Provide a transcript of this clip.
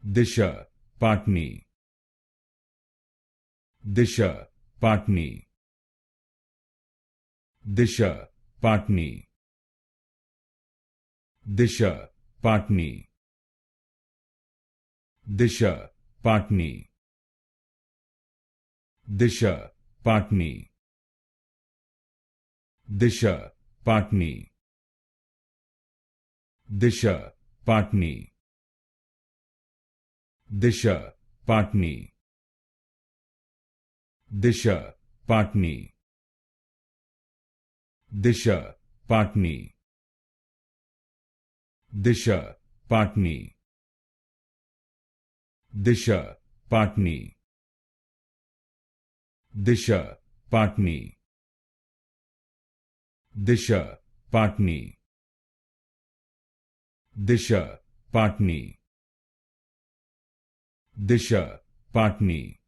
Disha Patani, Disha Patani, Disha Patani, Disha Patani, Disha Patani, Disha Patani, Disha Patani, Disha Patani, Disha Patani, Disha Patani, Disha Patani, Disha Patani, Disha Patani, Disha Patani, Disha Patani, Disha Patani, Disha Patani,